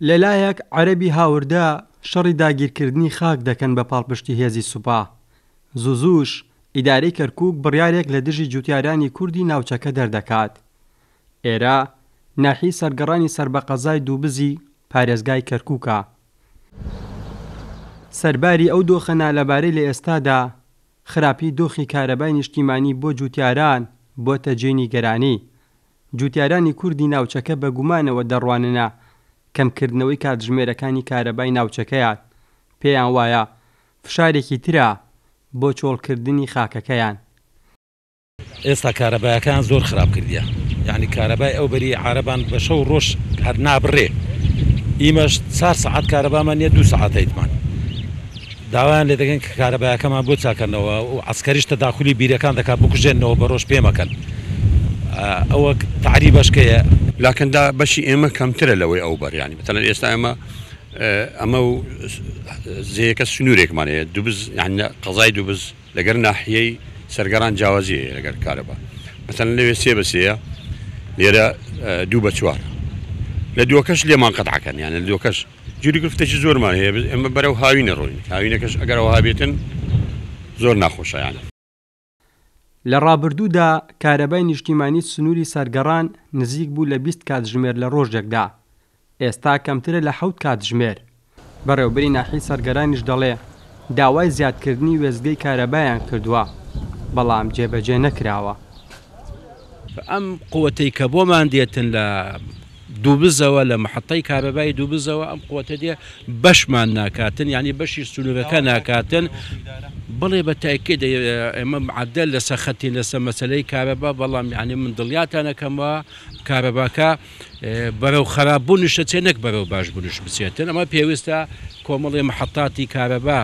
لەلایەک عەرەبی هاوردا شەڕی داگیرکردنی خاک دەکەن بە پاڵپشتی هێزی سوپا. زووزووش ئیدارەی کەرکووک بڕیارێک لە دژی جوتیارانی کوردی ناوچەکە دەردەکات. ئێرە ناحی سەرگەڕانی سەربەقەزای دووبزی پارێزگای کەرکووکە. سەرباری ئەو دۆخەنا لەبارەی لە ئێستادا خراپی دۆخی کارەبای نیشتیمانی بۆ جوتیاران بۆتە جێنی گەرانی. جوتیارانی کوردی ناوچەکە بە گومانەوە دەڕواننە کەمکردنەوەی کاتژمێرەکانی کارەبای ناوچەکەیان پێیان وایە فشارێکی ترە بۆ چۆڵکردنی خاکەکەیان. ئێستا کارەبایەکان زۆر خراپ کردیە، یعنی کارەبای ئەو بەری عارەبان بە شەو ڕۆژ هەر نابڕێ. ئیمەش 4 سەعات کارەبامان نیە 2 سەعاتەیتمان. داوایان لێ دەگەن کە کارەبایەکەمان بۆ چاکەنەوە و عەسکەریش تەداخولی بیرەکان دەکات بکوژێنەوە بە ڕۆژ پێمەکەن. ئەوە تعریب بەشکەیە، لاکەندا بەشی ئێمە کەمترە لەوەی ئەو بەر، ینی مەتەلەن ئێستا ئەمە و زەیەکە سنوورێکمان هەیە دووبز، یعنی قەزای دووبز لەگەر ناحیەی سەرگەڕان جیاوازیە لەگەر کارەبا. مەتەلەن لەوێ 3 بە 3ە، لێرە 2 بە 4 لە دووەکەش لێمان قەتعەکەن، یعنی لە دووەکەش جوری گفتێکی زۆرمان هەیە. ئێمە بەرەو هاوینە ڕۆین، هاوینەکەش ئەگەرەوە هابێتن زۆر ناخۆشایانە. لە ڕابردوودا کارەبای نیشتیمانی سنووری سەرگەڕان نزیک بوو لە 20 کاتژمێر لە ڕۆژێکدا. ئێستا کەمترە لە 7 کاتژمێر. بەڕێوەبەری ناحی سەرگەڕانیش دەڵێ داوای زیادکردنی وێستگەی کارەبایان کردووە، بەڵام جێبەجێ نەکراوە. ئەم قووەتەی کە بۆمان دێتن لە دووبزەوە لە محەتەی کارەبای دووبزەوە ئەم قووەتە دێ بەشمان ناکاتن، یعنی بەشی سنوورەکە ناکاتن. بڵێ بە تاکید ئێمە معدل لەسەر خەتی لەسەر مەسەلەی کارەبا، بەڵام یعنی من دڵیاتانەکەمەوە کارەباکە بەرەو خراپبوونیشە چێ نەک بەرەو باشبوونیش بچێتن. ئەمە پێویستە کۆمەڵی محەتاتی کارەبا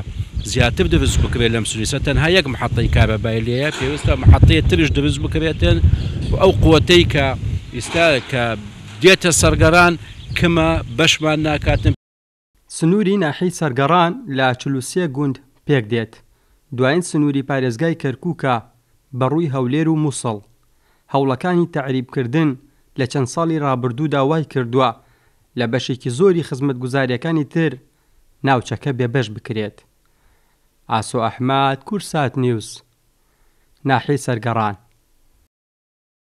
زیاتر دروست بکرێت لەم سنووریسە. تەنها یەک محەتەی کارەبای لێیە، پێویستە محەتەی تریش دروست بکرێتن. ئەو قووەتەی کە ئێستا کە دێتە سەرگەڕان کەمە بەشمان ناکاتن. سنووری ناحی سەرگەڕان لە 43 گوند پێک دێت. دوایین سنووری پارێزگای کەرکووکە بەڕووی هەولێر و مووسڵ. هەوڵەکانی تەعریبکردن لە چەند ساڵی ڕابردوودا وای کردووە لە بەشێکی زۆری خزمەتگوزاریەکانی تر ناوچەکە بێبەش بکرێت. ئاسۆ ئەحمەد، کورسات نیوز، ناحی سەرگەڕان.